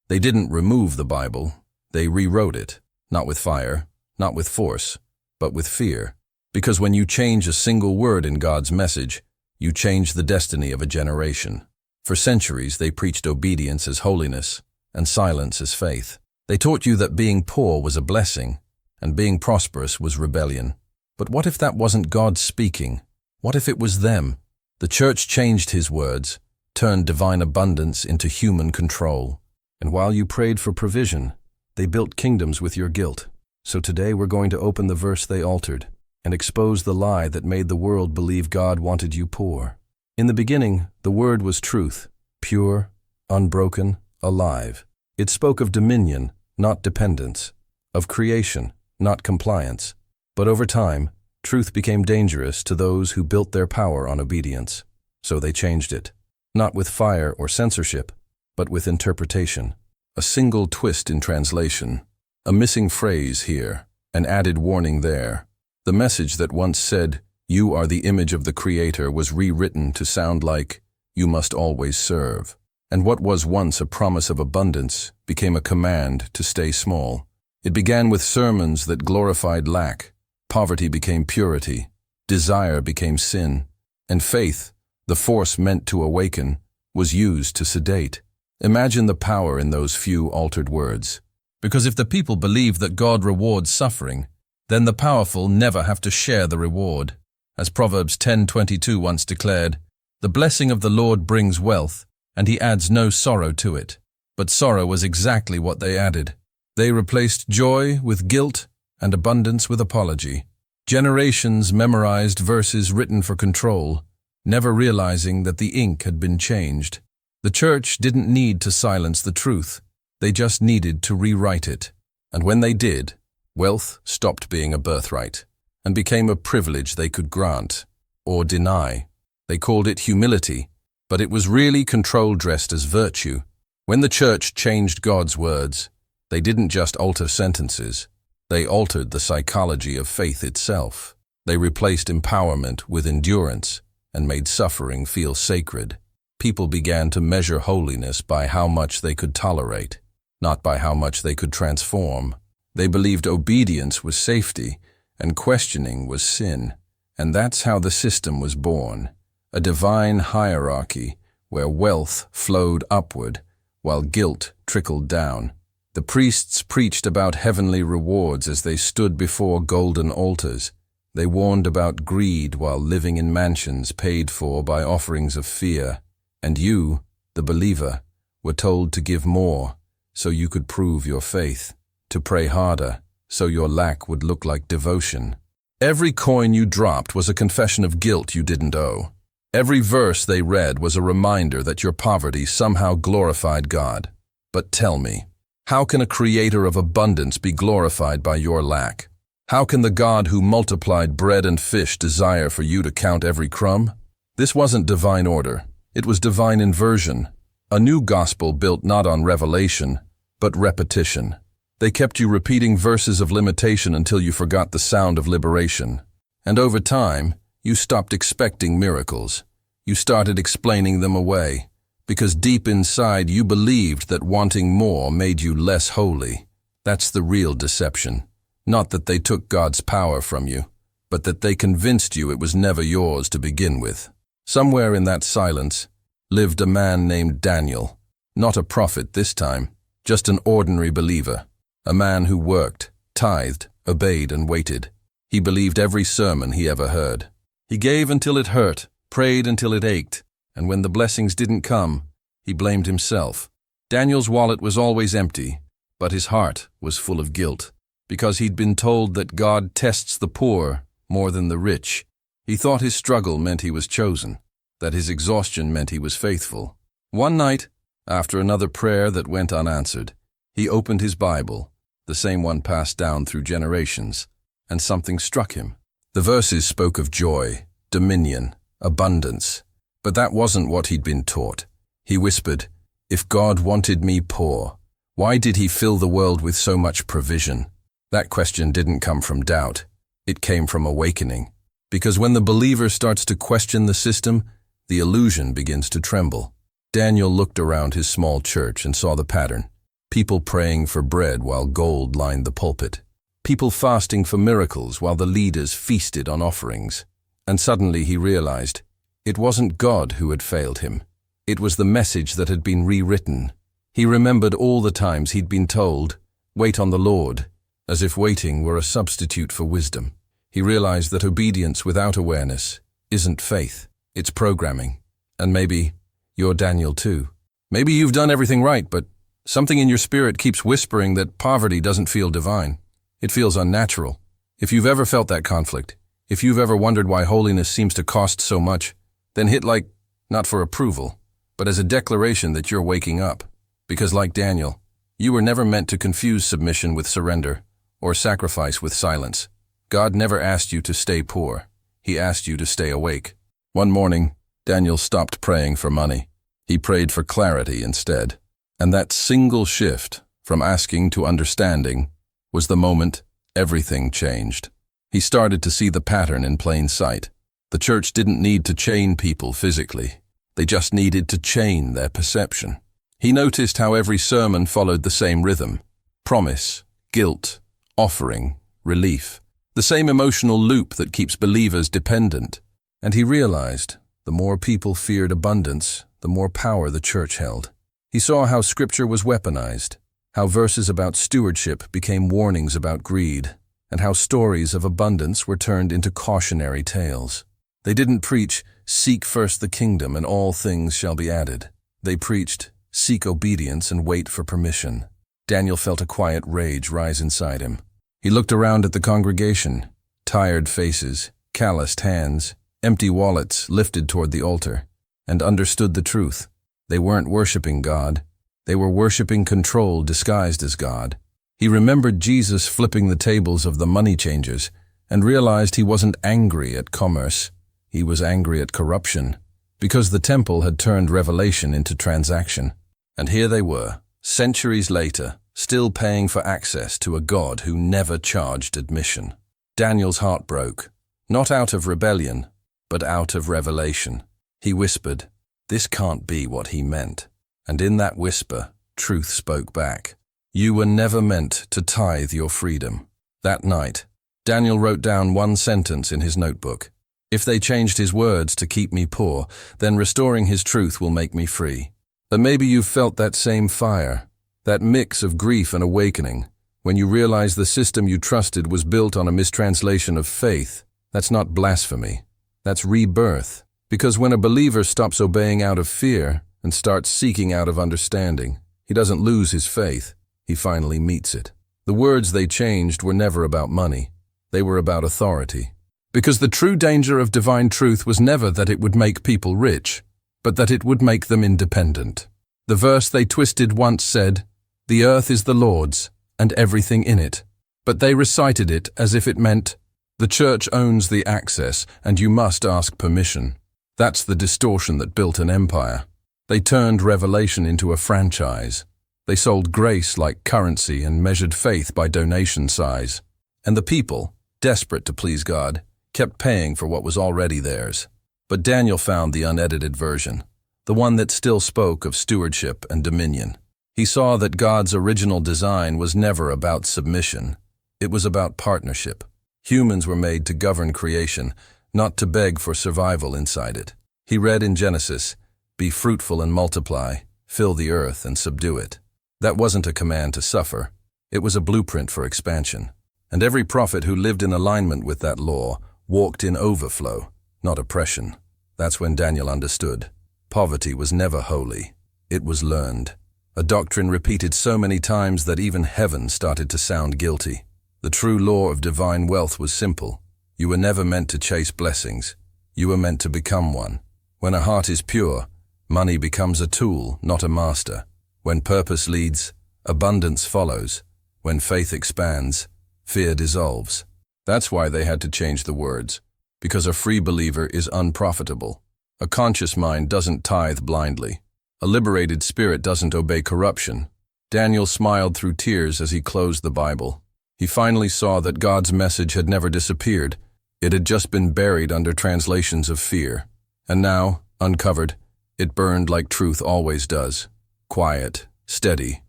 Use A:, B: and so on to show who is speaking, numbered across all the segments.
A: They didn't remove the Bible, they rewrote it, not with fire, not with force, but with fear. Because when you change a single word in God's message, you change the destiny of a generation. For centuries, they preached obedience as holiness and silence as faith. They taught you that being poor was a blessing and being prosperous was rebellion. But what if that wasn't God speaking? What if it was them? The church changed his words, turned divine abundance into human control. And while you prayed for provision, they built kingdoms with your guilt. So today we're going to open the verse they altered and expose the lie that made the world believe God wanted you poor. In the beginning, the Word was truth, pure, unbroken, alive. It spoke of dominion, not dependence, of creation, not compliance. But over time, truth became dangerous to those who built their power on obedience. So they changed it, not with fire or censorship, but with interpretation. A single twist in translation, a missing phrase here, an added warning there. The message that once said, "You are the image of the Creator," was rewritten to sound like, "You must always serve." And what was once a promise of abundance became a command to stay small. It began with sermons that glorified lack. Poverty became purity, desire became sin, and faith, the force meant to awaken, was used to sedate. Imagine the power in those few altered words. Because if the people believe that God rewards suffering, then the powerful never have to share the reward. As Proverbs 10:22 once declared, "The blessing of the Lord brings wealth, and he adds no sorrow to it." But sorrow was exactly what they added. They replaced joy with guilt and abundance with apology. Generations memorized verses written for control, never realizing that the ink had been changed. The church didn't need to silence the truth. They just needed to rewrite it. And when they did, wealth stopped being a birthright and became a privilege they could grant or deny. They called it humility, but it was really control dressed as virtue. When the church changed God's words, they didn't just alter sentences. They altered the psychology of faith itself. They replaced empowerment with endurance and made suffering feel sacred. People began to measure holiness by how much they could tolerate, not by how much they could transform. They believed obedience was safety and questioning was sin. And that's how the system was born, a divine hierarchy where wealth flowed upward while guilt trickled down. The priests preached about heavenly rewards as they stood before golden altars. They warned about greed while living in mansions paid for by offerings of fear. And you, the believer, were told to give more so you could prove your faith, to pray harder so your lack would look like devotion. Every coin you dropped was a confession of guilt you didn't owe. Every verse they read was a reminder that your poverty somehow glorified God. But tell me, how can a creator of abundance be glorified by your lack? How can the God who multiplied bread and fish desire for you to count every crumb? This wasn't divine order. It was divine inversion, a new gospel built not on revelation, but repetition. They kept you repeating verses of limitation until you forgot the sound of liberation. And over time, you stopped expecting miracles. You started explaining them away, because deep inside you believed that wanting more made you less holy. That's the real deception. Not that they took God's power from you, but that they convinced you it was never yours to begin with. Somewhere in that silence lived a man named Daniel, not a prophet this time, just an ordinary believer, a man who worked, tithed, obeyed, and waited. He believed every sermon he ever heard. He gave until it hurt, prayed until it ached, and when the blessings didn't come, he blamed himself. Daniel's wallet was always empty, but his heart was full of guilt, because he'd been told that God tests the poor more than the rich. He thought his struggle meant he was chosen, that his exhaustion meant he was faithful. One night, after another prayer that went unanswered, he opened his Bible, the same one passed down through generations, and something struck him. The verses spoke of joy, dominion, abundance, but that wasn't what he'd been taught. He whispered, "If God wanted me poor, why did he fill the world with so much provision?" That question didn't come from doubt. It came from awakening. Because when the believer starts to question the system, the illusion begins to tremble. Daniel looked around his small church and saw the pattern. People praying for bread while gold lined the pulpit. People fasting for miracles while the leaders feasted on offerings. And suddenly he realized it wasn't God who had failed him. It was the message that had been rewritten. He remembered all the times he'd been told, "Wait on the Lord," as if waiting were a substitute for wisdom. He realized that obedience without awareness isn't faith, it's programming. And maybe you're Daniel too. Maybe you've done everything right, but something in your spirit keeps whispering that poverty doesn't feel divine. It feels unnatural. If you've ever felt that conflict, if you've ever wondered why holiness seems to cost so much, then hit like, not for approval, but as a declaration that you're waking up. Because like Daniel, you were never meant to confuse submission with surrender or sacrifice with silence. God never asked you to stay poor. He asked you to stay awake. One morning, Daniel stopped praying for money. He prayed for clarity instead. And that single shift from asking to understanding was the moment everything changed. He started to see the pattern in plain sight. The church didn't need to chain people physically. They just needed to chain their perception. He noticed how every sermon followed the same rhythm: promise, guilt, offering, relief. The same emotional loop that keeps believers dependent. And he realized the more people feared abundance, the more power the church held. He saw how Scripture was weaponized, how verses about stewardship became warnings about greed, and how stories of abundance were turned into cautionary tales. They didn't preach, "Seek first the kingdom and all things shall be added." They preached, "Seek obedience and wait for permission." Daniel felt a quiet rage rise inside him. He looked around at the congregation, tired faces, calloused hands, empty wallets lifted toward the altar, and understood the truth. They weren't worshiping God. They were worshiping control disguised as God. He remembered Jesus flipping the tables of the money changers and realized he wasn't angry at commerce. He was angry at corruption, because the temple had turned revelation into transaction. And here they were, centuries later, still paying for access to a God who never charged admission. Daniel's heart broke, not out of rebellion, but out of revelation. He whispered, "This can't be what he meant." And in that whisper, truth spoke back. You were never meant to tithe your freedom. That night, Daniel wrote down one sentence in his notebook. If they changed his words to keep me poor, then restoring his truth will make me free. But maybe you've felt that same fire, that mix of grief and awakening, when you realize the system you trusted was built on a mistranslation of faith. That's not blasphemy. That's rebirth. Because when a believer stops obeying out of fear and starts seeking out of understanding, he doesn't lose his faith. He finally meets it. The words they changed were never about money. They were about authority. Because the true danger of divine truth was never that it would make people rich, but that it would make them independent. The verse they twisted once said, "The earth is the Lord's, and everything in it." But they recited it as if it meant, "The church owns the access, and you must ask permission." That's the distortion that built an empire. They turned revelation into a franchise. They sold grace like currency and measured faith by donation size. And the people, desperate to please God, kept paying for what was already theirs. But Daniel found the unedited version, the one that still spoke of stewardship and dominion. He saw that God's original design was never about submission. It was about partnership. Humans were made to govern creation, not to beg for survival inside it. He read in Genesis, "Be fruitful and multiply, fill the earth and subdue it." That wasn't a command to suffer. It was a blueprint for expansion. And every prophet who lived in alignment with that law walked in overflow, not oppression. That's when Daniel understood. Poverty was never holy. It was learned. A doctrine repeated so many times that even heaven started to sound guilty. The true law of divine wealth was simple. You were never meant to chase blessings. You were meant to become one. When a heart is pure, money becomes a tool, not a master. When purpose leads, abundance follows. When faith expands, fear dissolves. That's why they had to change the words, because a free believer is unprofitable. A conscious mind doesn't tithe blindly. A liberated spirit doesn't obey corruption. Daniel smiled through tears as he closed the Bible. He finally saw that God's message had never disappeared. It had just been buried under translations of fear. And now, uncovered, it burned like truth always does. Quiet, steady,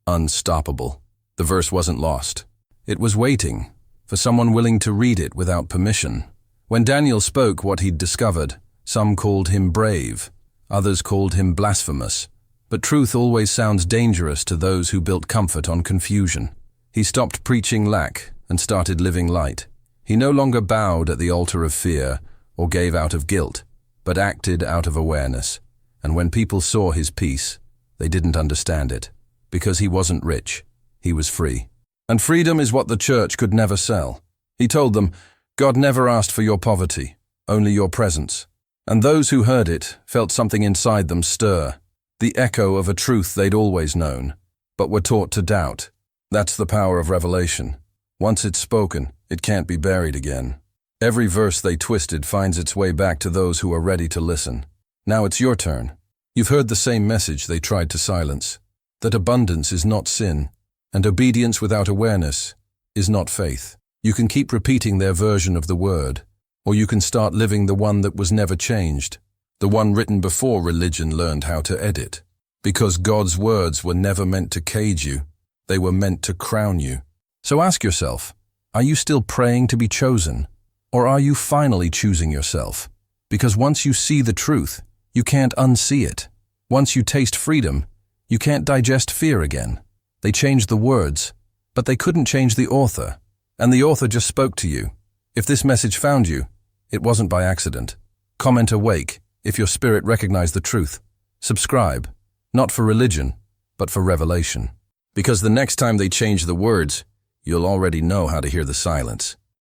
A: Unstoppable. The verse wasn't lost. It was waiting for someone willing to read it without permission. When Daniel spoke what he'd discovered, some called him brave, others called him blasphemous. But truth always sounds dangerous to those who built comfort on confusion. He stopped preaching lack and started living light. He no longer bowed at the altar of fear or gave out of guilt, but acted out of awareness. And when people saw his peace, they didn't understand it, because he wasn't rich, he was free. And freedom is what the church could never sell. He told them, God never asked for your poverty, only your presence. And those who heard it felt something inside them stir, the echo of a truth they'd always known, but were taught to doubt. That's the power of revelation. Once it's spoken, it can't be buried again. Every verse they twisted finds its way back to those who are ready to listen. Now it's your turn. You've heard the same message they tried to silence, that abundance is not sin, and obedience without awareness is not faith. You can keep repeating their version of the word, or you can start living the one that was never changed, the one written before religion learned how to edit. Because God's words were never meant to cage you, they were meant to crown you. So ask yourself, are you still praying to be chosen? Or are you finally choosing yourself? Because once you see the truth, you can't unsee it. Once you taste freedom, you can't digest fear again. They changed the words, but they couldn't change the author. And the author just spoke to you. If this message found you, it wasn't by accident. Comment awake if your spirit recognized the truth. Subscribe, not for religion, but for revelation. Because the next time they change the words, you'll already know how to hear the silence.